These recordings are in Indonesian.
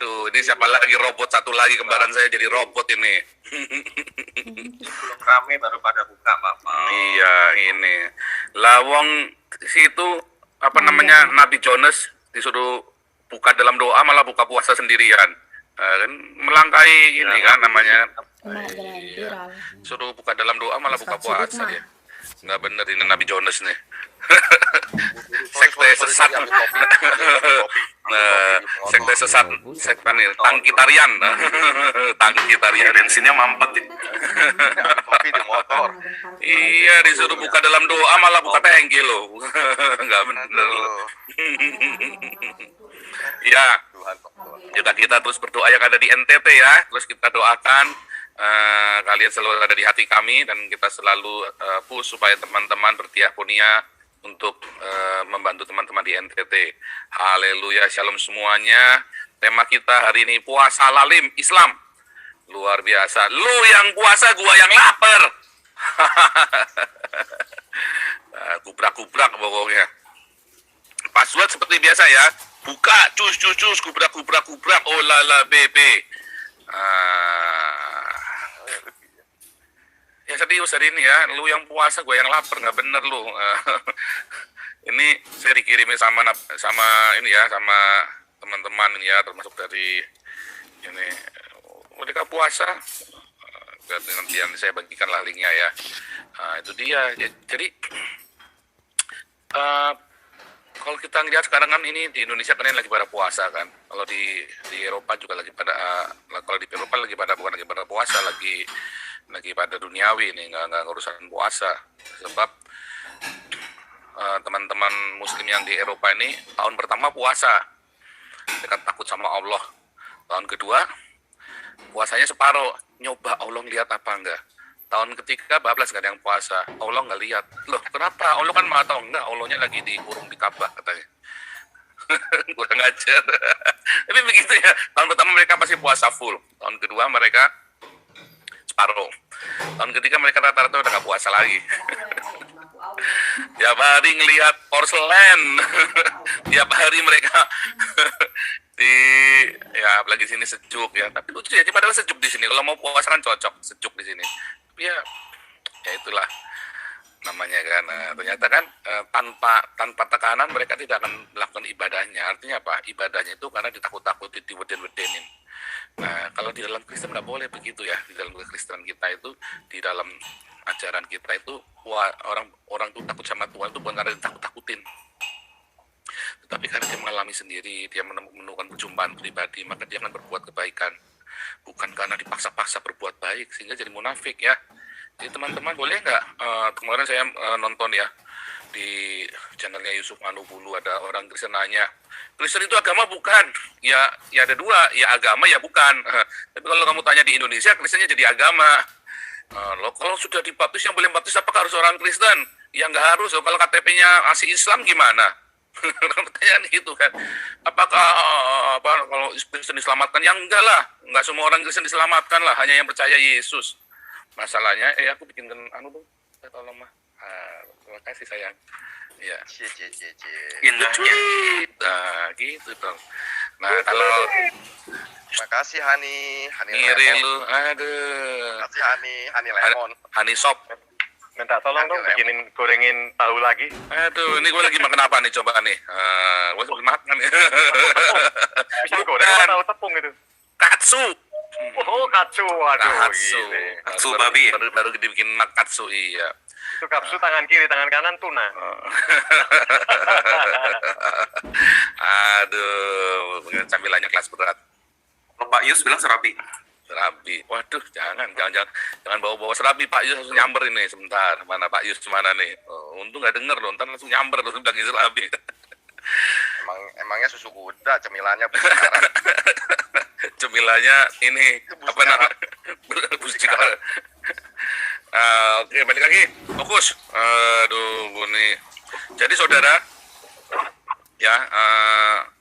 Aduh, ini siapa lagi robot satu lagi kembaran saya jadi robot ini. Belum rame baru pada buka, Bapak. Iya, ini. Lawong situ apa namanya Nabi Jonas disuruh buka dalam doa malah buka puasa sendirian. Kan melangkahi ini kan namanya. Iya. Suruh buka dalam doa malah buka puasa dia. Nggak bener ini Nabi Jonas nih. Sekte sesat. Sekte sesat. Sekte nih tangkitarian. Tangkitarian. Bensinnya mampet. Kopi di motor. Iya, disuruh buka dalam doa malah buka tangki loh. Nggak bener loh. Ya, juga kita terus berdoa yang ada di NTT ya. Terus kita doakan kalian selalu ada di hati kami dan kita selalu push supaya teman-teman berdiakonia untuk membantu teman-teman di NTT. Haleluya, shalom semuanya. Tema kita hari ini puasa lalim Islam. Luar biasa. Lu yang puasa, gua yang lapar. Gubrak-gubrak pokoknya. Password seperti biasa ya. Buka, cus, gubrak, oh lala bebe. Ya serius hari ini ya, lu yang puasa, gue yang lapar, nggak bener lu. Ini saya dikirimin sama ini ya, sama teman-teman ya, termasuk dari ini. Mereka puasa, nanti saya bagikan lah linknya ya. Itu dia. Jadi kalau kita lihat sekarang kan ini di Indonesia kan lagi pada puasa kan. Kalau di Eropa juga lagi pada, kalau di Eropa lagi pada bukan lagi pada puasa, lagi pada duniawi nih, nggak urusan puasa. Sebab teman-teman Muslim yang di Eropa ini tahun pertama puasa, mereka takut sama Allah. Tahun kedua puasanya separuh, nyoba Allah lihat apa enggak. Tahun ketiga bablas gak ada yang puasa, Allah nggak lihat. Loh kenapa? Allah kan maha tahu. Enggak, Allahnya lagi dikurung di Ka'bah katanya. Kurang ajar. Tapi begitu ya, tahun pertama mereka pasti puasa full. Tahun kedua mereka separuh. Tahun ketiga mereka rata-rata udah gak puasa lagi. Tiap hari ngelihat porselen. Tiap hari mereka ya apalagi sini sejuk ya. Tapi lucu ya, padahal sejuk di sini. Kalau mau puasa kan cocok, sejuk di sini. Tapi ya itulah namanya kan. Ternyata kan tanpa tekanan mereka tidak akan melakukan ibadahnya. Artinya apa? Ibadahnya itu karena ditakut-takuti, diweden-wedenin. Nah, kalau di dalam Kristen nggak boleh begitu ya. Di dalam Kristen kita itu, di dalam ajaran kita itu, orang tuh takut sama Tuhan itu bukan karena ditakut-takutin, tetapi karena dia mengalami sendiri, dia menemukan perjumpaan pribadi, maka dia akan berbuat kebaikan. Bukan karena dipaksa-paksa berbuat baik, sehingga jadi munafik ya. Jadi teman-teman boleh nggak, kemarin saya nonton ya, di channelnya Yusuf Manubulu ada orang Kristen nanya, Kristen itu agama bukan? Ya ada dua, ya agama ya bukan. Tapi kalau kamu tanya di Indonesia, Kristennya jadi agama. Loh, kalau sudah dibaptis yang boleh baptis apakah harus orang Kristen? Ya nggak harus. Loh, kalau KTP-nya masih Islam gimana? Pertanyaan itu kan. Apakah kalau Kristen diselamatkan? Ya enggak lah. Enggak semua orang Kristen diselamatkan lah. Hanya yang percaya Yesus. Masalahnya, aku bikinkan dong. Tolong mah. Terima kasih sayang. Ya. Indahnya. Nah, gitu dong. Nah, kalau Terima kasih Hani ngiri Lemon. lu, aduh. Terima kasih Hani Lemon. Hani Shop. Minta tolong dong bikinin gorengin tahu lagi. Aduh, ini gue lagi makan apa nih coba nih? Gue sebelum makan nih. Bisa goreng apa tahu tepung itu? Katsu. Oh, katsu. Waduh. Katsu. Gile. Katsu babi ya? Baru dibikin katsu, iya. Itu kapsu tangan kiri, tangan kanan tuna. Aduh, camilannya kelas berat. Kalau Pak Yus bilang serabi. Serabi. Waduh, jangan bawa-bawa serabi. Pak Yus langsung nyamber ini sebentar. Mana Pak Yus mana nih? Oh, untung nggak denger loh, ntar langsung nyamber langsung bilang serabi. Emangnya susu kuda cemilannya besaran. Cemilannya ini apa namanya? Buskar. Oke, balik lagi. Fokus. Aduh, nih. Jadi saudara, ya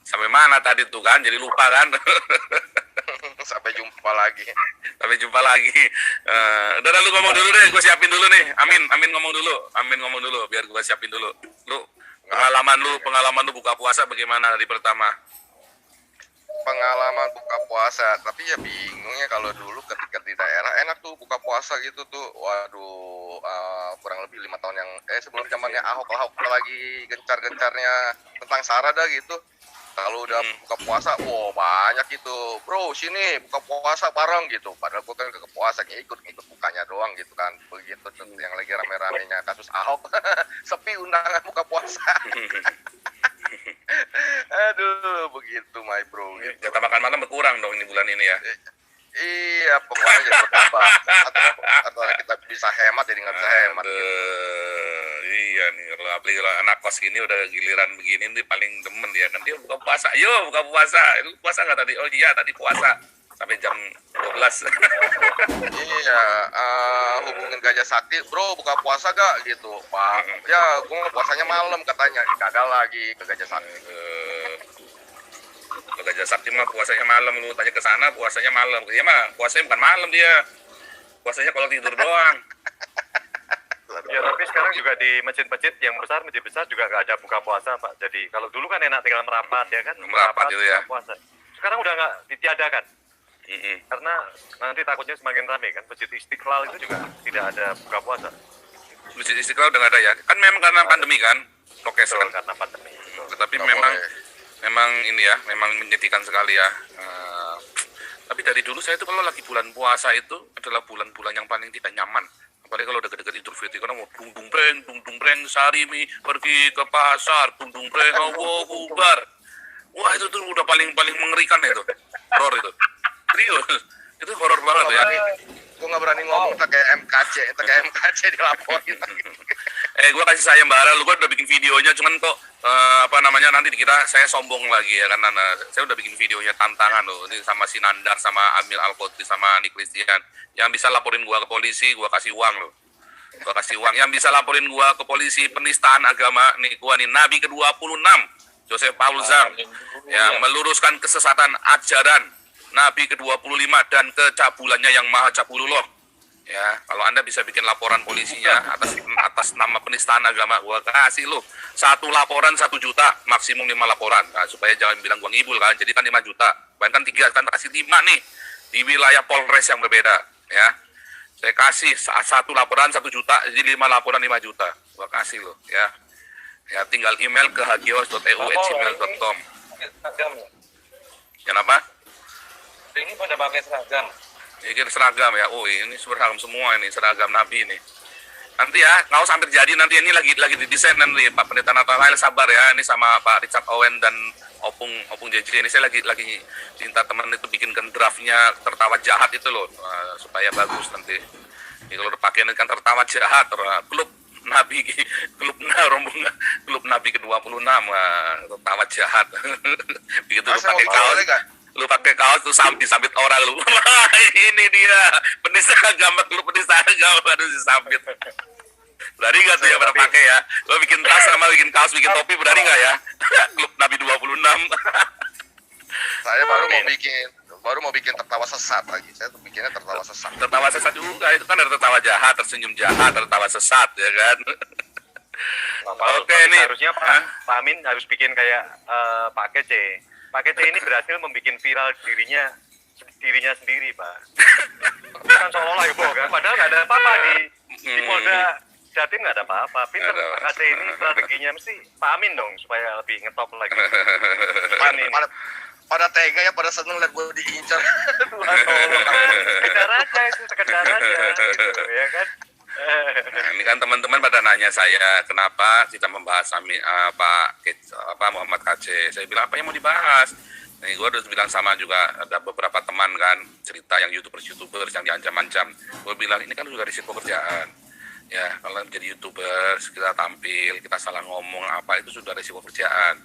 sampai mana tadi tuh kan? Jadi lupa kan? Sampai jumpa lagi. Sampai jumpa lagi. Udah lu ngomong dulu deh, gue siapin dulu nih. Amin ngomong dulu, biar gue siapin dulu. Pengalaman lu buka puasa bagaimana hari pertama? Pengalaman buka puasa, tapi ya bingungnya kalau dulu ketika di daerah enak tuh buka puasa gitu tuh. Waduh, kurang lebih 5 tahun yang sebelum zamannya Ahok lagi gencar-gencarnya tentang SARA dah gitu. Kalau udah buka puasa, wow banyak gitu, bro sini buka puasa bareng gitu. Padahal gue kan ke puasa, ikut bukanya doang gitu kan. Begitu tuh yang lagi rame-ramenya kasus Ahok, sepi undangan buka puasa. Aduh, begitu my bro. Gitu. Jatah makan malam berkurang dong ini bulan ini ya. Iya, pokoknya jadi bertambah. Atau kita bisa hemat jadi nggak bisa hemat. Iya nih, kalau anak kos ini udah giliran begini nih paling demen dia kan, dia buka puasa, yo buka puasa, lu puasa nggak tadi? Oh iya tadi puasa sampai jam 12. Iya, hubungin Gajah Sakti, bro buka puasa gak gitu, Pak. Ya, gue puasanya malam katanya, gagal lagi ke Gajah Sakti. Ke Gajah Sakti mah puasanya malam, lu tanya ke sana puasanya malam, dia mah puasanya bukan malam dia, puasanya kalau tidur doang. Ya tapi sekarang juga di masjid-masjid yang besar, masjid besar juga nggak ada buka puasa Pak. Jadi kalau dulu kan enak tinggal merapat ya kan, Merapat itu ya. buka puasa. Sekarang udah nggak ditiadakan. Karena nanti takutnya semakin ramai kan. Masjid Istiqlal itu juga tidak ada buka puasa. Masjid Istiqlal udah nggak ada ya, kan memang karena pandemi kan, prokes kan. Karena pandemi. Tetapi memang ini ya, memang menyedihkan sekali ya. Tapi dari dulu saya itu kalau lagi bulan puasa itu adalah bulan-bulan yang paling tidak nyaman. Apalagi kalau udah deket-deket Idul Fitri, karena mau dung breng, Sarimi pergi ke pasar, dung breng, Allahu Akbar. Wah itu tuh udah paling mengerikan itu, horor itu. Serius, itu horor banget ya. Gue nggak berani ngomong, tak kayak MKC dilaporin. Gue kasih sayembara, lu udah bikin videonya, cuman kok nanti dikira saya sombong lagi ya kan. Saya udah bikin videonya tantangan loh, ini sama si Nandar, sama Amil Al-Qodri, sama Nik Christian. Yang bisa laporin gua ke polisi, gua kasih uang loh. Gua kasih uang. Yang bisa laporin gua ke polisi penistaan agama, nih gua nih Nabi ke-26, Joseph Paul Zam, yang meluruskan kesesatan ajaran Nabi ke-25 dan kecabulannya yang maha cabulullah. Ya, kalau Anda bisa bikin laporan polisinya atas nama penistaan agama, gua kasih lo 1 laporan 1 juta, maksimum 5 laporan. Nah, supaya jangan bilang gua ngibul kan, jadi kan 5 juta. Bahkan 3 kan kasih 5 nih di wilayah Polres yang berbeda, ya. Saya kasih 1 laporan 1 juta, jadi 5 laporan 5 juta. Gua kasih lo, ya. Ya, tinggal email ke hagios.eu@gmail.com. Kenapa? Ini pada pakai seragam. Ini seragam ya, oh ini seragam semua ini, seragam Nabi ini. Nanti ya, nggak usah hampir jadi, nanti ini lagi didesain nanti Pak Pendeta Nathanael, sabar ya, ini sama Pak Richard Owen dan Opung JJ, ini saya lagi minta teman itu bikinkan draftnya tertawa jahat itu loh, supaya bagus nanti. Ini kalau dipakai ini kan tertawa jahat, klub Nabi, rombongan klub Nabi ke-26, tertawa jahat. Begitu lu pakai kaos. Lu pakai kaos tuh disambit orang lu. Ini dia penista agama, klub penista agama harus disambit. Berani nggak tuh ya pada pakai ya? Gua bikin tas sama bikin kaos, bikin topi, berani nggak ya? Klub Nabi 26. Saya baru mau bikin tertawa sesat lagi. Saya tuh bikinnya tertawa sesat. Tertawa sesat juga, itu kan ada tertawa jahat, tersenyum jahat, tertawa sesat ya kan. Oke, ini harusnya Pak Amin harus bikin kayak Pak Kece. Pak Kece ini berhasil membuat viral dirinya sendiri, Pak. Bukan seolah-olah heboh kan, padahal nggak ada apa-apa di Polda Jatim, nggak ada apa-apa. Pinter Pak Kece ini strateginya mesti Pak Amin dong supaya lebih ngetop lagi. Pada tega ya, pada seneng lihat gue diincar. Sekedar aja gitu, ya kan. Nah, ini kan teman-teman pada nanya saya kenapa kita membahas Pak Muhammad KC. Saya bilang apa yang mau dibahas. Nih gue udah bilang sama juga ada beberapa teman kan cerita yang youtubers yang diancam-ancam. Gue bilang ini kan juga risiko kerjaan. Ya kalau jadi youtubers kita tampil, kita salah ngomong apa itu sudah risiko kerjaan.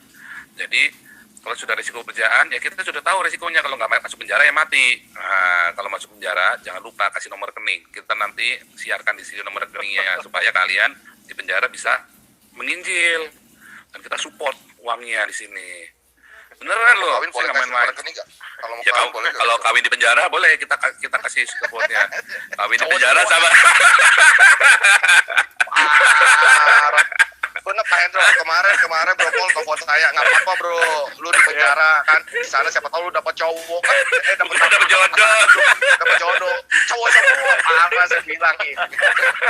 Jadi kalau sudah risiko kerjaan ya kita sudah tahu risikonya, kalau nggak masuk penjara ya mati. Nah, kalau masuk penjara jangan lupa kasih nomor rekening. Kita nanti siarkan di sini nomor rekeningnya supaya kalian di penjara bisa menginjil dan kita support uangnya di sini. Beneran loh, Kawin saya boleh nggak kasih main-main. rekening nggak? Kalau mau Ya, kawin boleh nggak? kalau kawin di penjara boleh kita kasih supportnya. Kawin di penjara sama. Bener Ngapain bro? Kemarin bro Paul telepon saya, nggak apa-apa bro, lu di penjara kan, di sana siapa tahu lu dapat cowok kan, Dapat jodoh. dapat jodoh, cowok semua, parah saya bilang ini,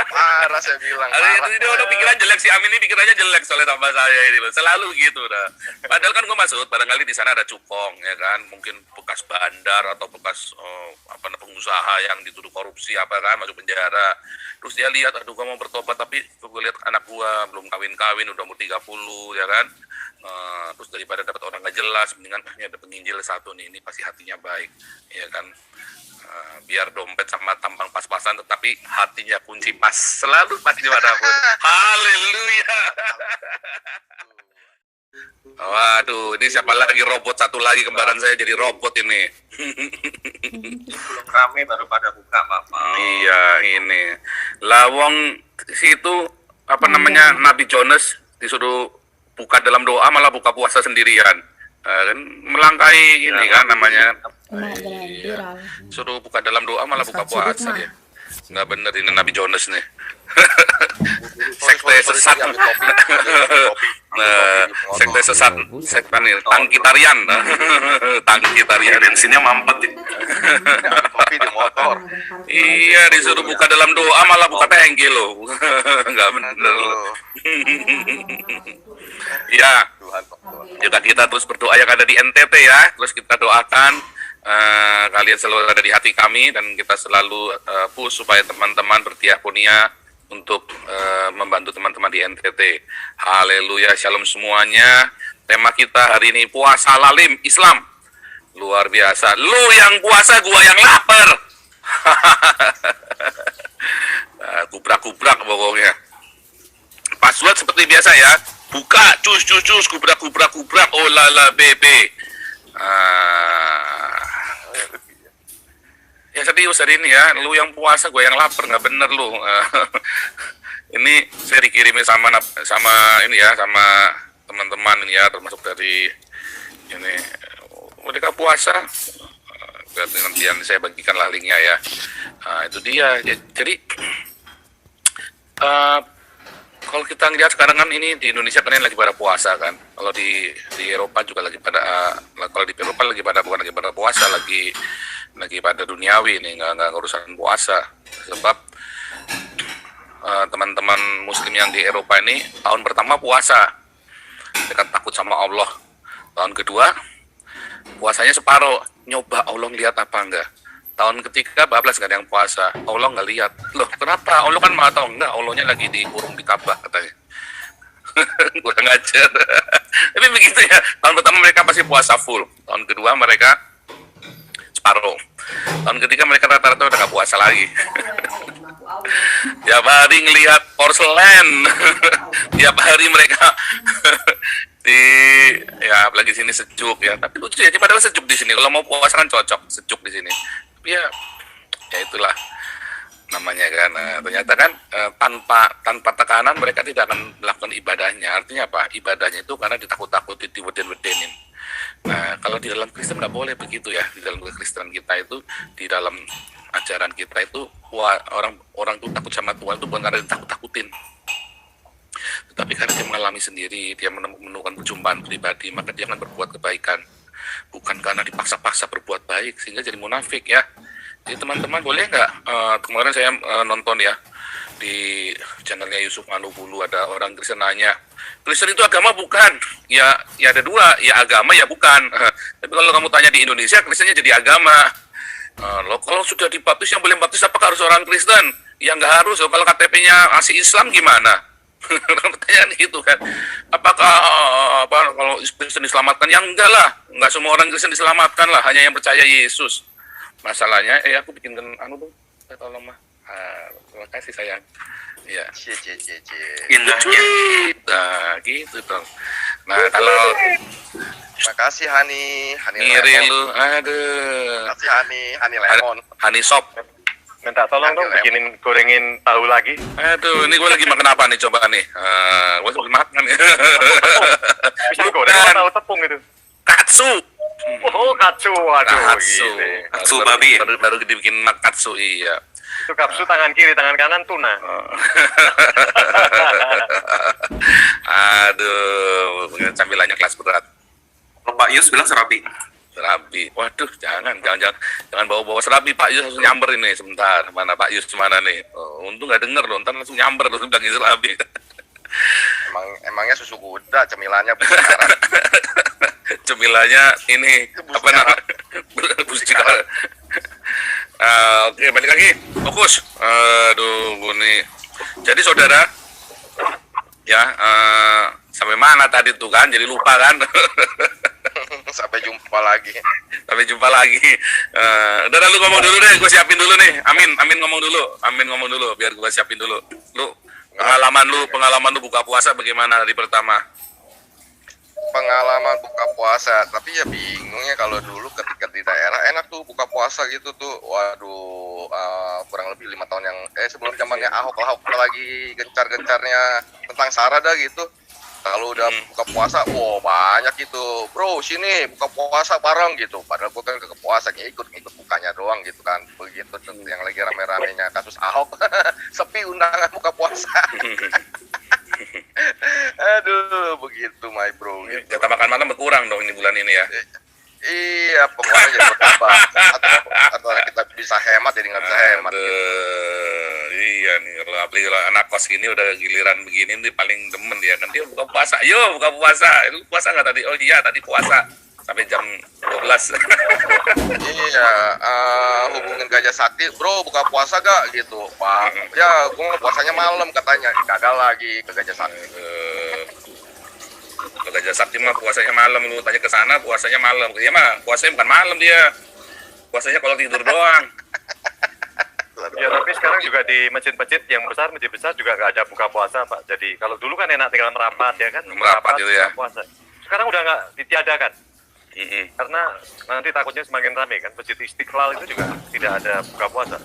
parah saya bilang, parah. Ini udah pikiran jelek si Amin ini pikirannya jelek soalnya tambah saya ini loh, selalu gitu dah. Padahal kan gue maksud, barangkali di sana ada cukong ya kan, mungkin bekas bandar atau bekas pengusaha yang dituduh korupsi apa kan masuk penjara. Terus dia lihat, aduh gue mau bertobat tapi gue lihat anak gue belum kawin udah umur 30 ya kan. Terus daripada dapat orang gak jelas, mendingan ada penginjil satu nih, ini pasti hatinya baik ya kan. Biar dompet sama tampang pas-pasan tetapi hatinya kunci pas, selalu pas dimanapun. Haleluya. Waduh, ini siapa lagi, robot satu lagi, kembaran saya jadi robot ini. Belum rame baru pada buka Bapak. Iya, ini lawang situ apa namanya, Nabi Jonas disuruh buka dalam doa malah buka puasa sendirian. Kan melangkahi ini kan namanya. Iya. Suruh buka dalam doa malah buka puasa dia. Nggak bener ini Nabi Jonas nih. Sekte sesat. Sekte sesat. Sekte nih, tangkitarian. Tangkitarian. Bensinnya mampet ya. Kopi di motor. Iya, disuruh buka dalam doa malah buka tangki loh. Nggak bener loh. Ya, juga kita terus berdoa yang ada di NTT ya. Terus kita doakan kalian selalu ada di hati kami, dan kita selalu push supaya teman-teman berdiakonia untuk membantu teman-teman di NTT. Haleluya, shalom semuanya. Tema kita hari ini puasa lalim Islam. Luar biasa. Lu yang puasa, gua yang lapar. Gubrak-gubrak pokoknya. Password seperti biasa ya. Buka, cus, gubrak-gubrak, oh lala bebe. Ya serius hari ini ya, lu yang puasa, gue yang lapar, nggak bener lu. Ini saya dikirimin sama ini ya, sama teman-teman ini ya, termasuk dari ini mereka puasa. Nanti saya bagikanlah linknya ya. Itu dia. Jadi kalau kita ngeliat sekarang kan ini di Indonesia kan lagi pada puasa kan. Kalau di Eropa juga lagi pada, kalau di Eropa lagi pada, bukan lagi pada puasa, lagi pada duniawi nih, nggak urusan puasa. Sebab teman-teman muslim yang di Eropa ini tahun pertama puasa, mereka takut sama Allah. Tahun kedua puasanya separuh, nyoba Allah lihat apa enggak. Tahun ketiga bablas nggak ada yang puasa, Allah nggak lihat. Loh kenapa? Allah kan maha tahu. Enggak, Allahnya lagi dikurung di Ka'bah katanya. Kurang ajar. Tapi begitu ya, tahun pertama mereka pasti puasa full, tahun kedua mereka separuh, tahun ketiga mereka rata-rata udah nggak puasa lagi. Tiap hari ngelihat porselen. Tiap hari mereka ya apalagi sini sejuk ya, tapi lucu ya, padahal sejuk di sini, kalau mau puasa kan cocok sejuk di sini. Tapi ya itulah namanya kan. Ternyata kan tanpa tekanan mereka tidak akan melakukan ibadahnya. Artinya apa? Ibadahnya itu karena ditakut-takuti, diweden-wedenin. Nah, kalau di dalam Kristen nggak boleh begitu ya. Di dalam Kristen kita itu, di dalam ajaran kita itu, orang tuh takut sama Tuhan itu bukan karena ditakut-takutin, tetapi karena dia mengalami sendiri, dia menemukan perjumpaan pribadi, maka dia akan berbuat kebaikan. Bukan karena dipaksa-paksa berbuat baik, sehingga jadi munafik ya. Jadi teman-teman boleh nggak, kemarin saya nonton ya, di channelnya Yusuf Manubulu, ada orang Kristen nanya, Kristen itu agama bukan? Ya ada dua, ya agama ya bukan. Tapi kalau kamu tanya di Indonesia, Kristennya jadi agama. Loh, kalau sudah dibaptis, yang boleh baptis apakah harus orang Kristen? Ya nggak harus. Kalau KTP-nya masih Islam gimana? Pertanyaan itu kan, apakah kalau Kristen diselamatkan? Ya enggak lah, enggak semua orang Kristen diselamatkan lah, hanya yang percaya Yesus. Masalahnya, aku bikinkan tuh, tolong mah. Terima kasih sayang. Ya. Indahnya. Nah, gitu dong. Nah, kalau Makasih Hani ngiri lemon. lu, aduh. Makasih Hani lemon. Hani sop. Minta tolong dong gorengin tahu lagi. Aduh, ini gue lagi makan apa nih, coba nih. Gue sebelum makan ya. Bisa goreng atau tahu tepung itu? Katsu. Oh, katsu, waduh. Katsu. gile. Katsu babi ya? Baru dibikin katsu, iya. Itu kapsu tangan kiri, tangan kanan tuna. Aduh, camilannya kelas berat. Kalau Pak Yus bilang serabi. Serabi. Waduh, jangan bawa-bawa serabi. Pak Yus langsung nyamber ini sebentar. Mana Pak Yus mana nih? Oh, untung nggak denger loh, ntar langsung nyamber loh, bilang serabi. Emangnya susu kuda cemilannya besar. Cemilannya ini Bus apa namanya? Bus cikal. Oke, balik lagi. Fokus. Aduh, ini. Jadi saudara, ya sampai mana tadi tuh kan? Jadi lupa kan? Sampai jumpa lagi. Sampai jumpa lagi. Udah lu ngomong dulu deh, gue siapin dulu nih. Amin ngomong dulu, biar gue siapin dulu. Lu pengalaman lu buka puasa bagaimana hari pertama? Pengalaman buka puasa, tapi ya bingungnya kalau dulu ketika di daerah enak tuh buka puasa gitu tuh. Waduh, kurang lebih 5 tahun yang sebelum zamannya Ahok lagi gencar-gencarnya tentang SARA dah gitu. Kalau udah buka puasa, wow banyak gitu, bro sini buka puasa bareng gitu. Padahal gue kan ke puasa ngikut bukanya doang gitu kan. Begitu tuh yang lagi rame-ramenya kasus Ahok, sepi undangan buka puasa. Aduh, begitu my bro. Gitu. Jatah makan malam berkurang dong ini bulan ini ya. Iya, pokoknya jadi bertambah. Atau kita bisa hemat jadi nggak bisa hemat. Iya nih, kalau anak kos gini udah giliran begini nih paling demen dia. Nanti buka puasa, yo buka puasa. Lu puasa nggak tadi? Oh iya tadi puasa sampai jam 12. Iya, hubungin Gajah Sakti, bro buka puasa gak gitu. Pak, ya gue puasanya malam katanya. Gagal lagi ke Gajah Sakti. Ke Gajah Sakti mah puasanya malam, lu tanya ke sana puasanya malam. Dia mah puasanya bukan malam dia. Puasanya kalau tidur doang. Ya tapi sekarang juga di masjid-masjid yang besar, masjid besar juga nggak ada buka puasa Pak. Jadi kalau dulu kan enak tinggal merapat ya kan. Merapat gitu ya. Puasa. Sekarang udah nggak ditiadakan. Karena nanti takutnya semakin ramai kan. Masjid Istiqlal itu juga tidak ada buka puasa.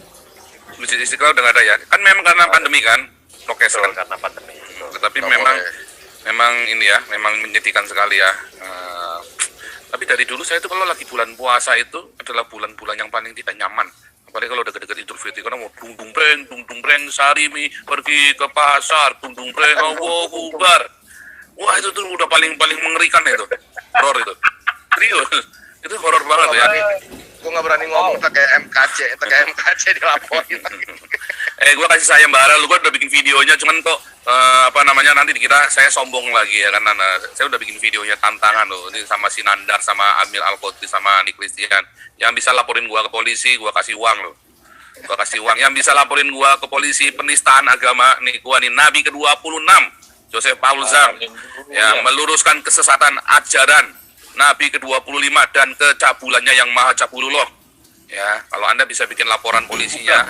Masjid Istiqlal udah nggak ada ya. Kan memang karena pandemi kan. Prokes kan. Karena pandemi. Tetapi memang ini ya, memang menyedihkan sekali ya. Tapi dari dulu saya itu kalau lagi bulan puasa itu adalah bulan-bulan yang paling tidak nyaman. Apalagi kalau udah deket Idul Fitri, karena mau dung dung breng, Sarimi pergi ke pasar, dung breng, Allahu Akbar. Wah itu tuh udah paling mengerikan itu, horor itu. Serius, itu horor banget ya. Gue nggak berani ngomong, tak kayak MKC dilaporin. Gue kasih sayembara, lu kan udah bikin videonya, cuman kok nanti dikira saya sombong lagi ya kan. Saya udah bikin videonya tantangan loh, ini sama si Nandar, sama Amil Alkoti, sama Andi Christian. Yang bisa laporin gua ke polisi, gua kasih uang loh. Gua kasih uang. Yang bisa laporin gua ke polisi penistaan agama, nih gua nih Nabi ke-26, Joseph Paul Zhang, yang meluruskan kesesatan ajaran Nabi ke-25 dan kecabulannya yang maha cabulullah. Ya, kalau Anda bisa bikin laporan polisinya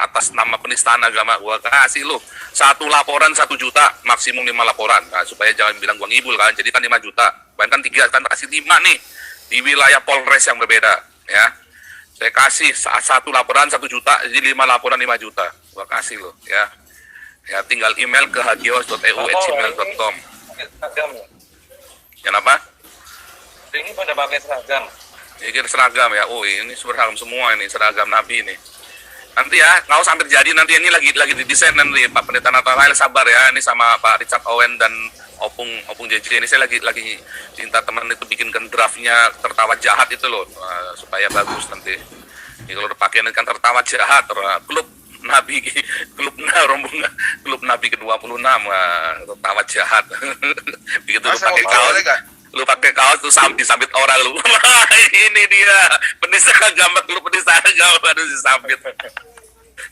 atas nama penistaan agama, gua kasih lo 1 laporan 1 juta, maksimum 5 laporan. Nah, supaya jangan bilang gua ngibul kan, jadi kan 5 juta. Bahkan 3 kan kasih 5 nih di wilayah Polres yang berbeda, ya. Saya kasih 1 laporan 1 juta, jadi 5 laporan 5 juta. Gua kasih lo, ya. Ya, tinggal email ke hagios.eu@gmail.com. Kenapa? Ini pada pakai seragam. Ini seragam ya. Oh, ini seragam semua ini, seragam Nabi ini. Nanti ya, nggak usah hampir jadi, nanti ini lagi didesain nanti Pak Pendeta Natanael, sabar ya. Ini sama Pak Richard Owen dan Opung JJ ini saya lagi minta teman itu bikinkan draftnya tertawa jahat itu loh, supaya bagus nanti. Ini kalau pakaian kan tertawa jahat, klub Nabi, rombongan klub Nabi ke-26, tertawa jahat. Begitu lu pakai kaos, lu pakai kaos tuh disambit orang lu. Ini dia penista agama, klub penista agama harus disambit.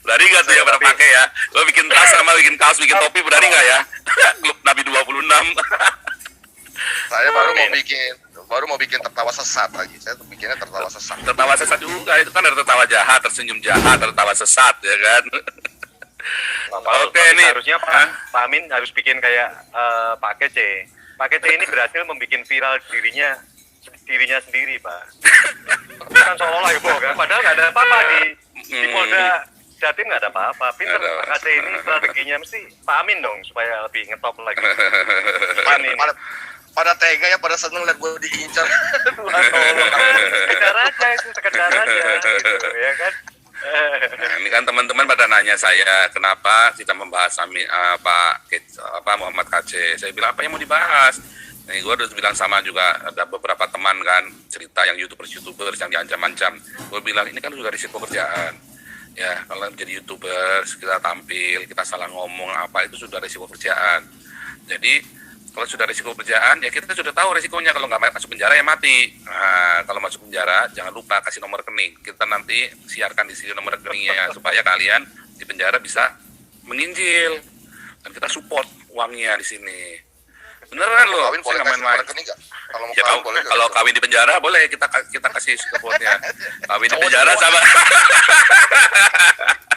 Berani nggak tuh ya pada pakai ya? Lo bikin tas sama bikin kaos, bikin topi, berani nggak ya? Klub Nabi 26. Saya baru mau bikin tertawa sesat lagi. Saya tuh bikinnya tertawa sesat. Tertawa sesat juga, itu kan ada tertawa jahat, tersenyum jahat, tertawa sesat ya kan. Oke, ini harusnya Pak Amin harus bikin kayak Pak Kece. Pak Kece ini berhasil membuat viral dirinya sendiri, Pak. Kan seolah-olah heboh kan, padahal nggak ada apa-apa di Polda Jatim, nggak ada apa-apa. Pinter Pak Kece ini strateginya mesti Pak Amin dong supaya lebih ngetop lagi. Pada tega ya, pada seneng lihat gue diincar. Sekedar aja gitu, ya kan. Nah, ini kan teman-teman pada nanya saya kenapa kita membahas Muhammad KC. Saya bilang apa yang mau dibahas? Nih gue udah bilang sama juga ada beberapa teman kan cerita yang youtubers yang diancam-ancam. Gue bilang ini kan juga risiko kerjaan. Ya kalau menjadi youtubers kita tampil kita salah ngomong apa itu sudah risiko kerjaan. Jadi kalau sudah risiko kerjaan ya kita sudah tahu risikonya, kalau nggak masuk penjara ya mati. Nah, kalau masuk penjara jangan lupa kasih nomor rekening, kita nanti siarkan di sini nomor rekeningnya supaya kalian di penjara bisa menginjil dan kita support uangnya di sini. Beneran loh, Kawin saya boleh nggak kasih main-main. rekening nggak? Kalau mau Ya, kawin boleh nggak? kalau kawin di penjara boleh kita kasih supportnya. Kawin di penjara sama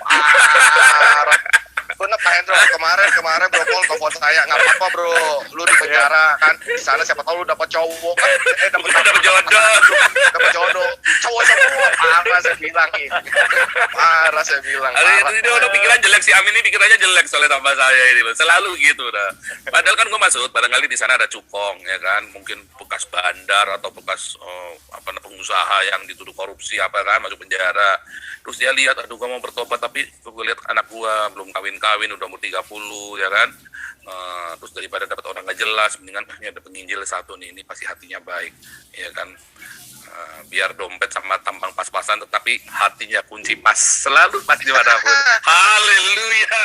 Parah. Bener Pak Hendro, kemarin bro Paul telepon saya, nggak apa-apa bro, lu di penjara kan, di sana siapa tahu lu dapat cowok kan, dapat jodoh. dapat jodoh, cowok semua, parah saya bilang ini, parah saya bilang, Hari parah. itu dia udah pikiran jelek, si Amin ini pikirannya jelek soalnya tambah saya ini loh, selalu gitu dah. Padahal kan gue maksud, barangkali di sana ada cukong ya kan, mungkin bekas bandar atau bekas pengusaha yang dituduh korupsi apa kan masuk penjara. Terus dia lihat, aduh gue mau bertobat tapi gue lihat anak gue belum kawin udah umur 30 ya kan. Terus daripada dapat orang nggak jelas, mendingan ini ada penginjil satu nih, ini pasti hatinya baik ya kan. Biar dompet sama tampang pas-pasan tetapi hatinya kunci pas, selalu pas dimanapun. Haleluya.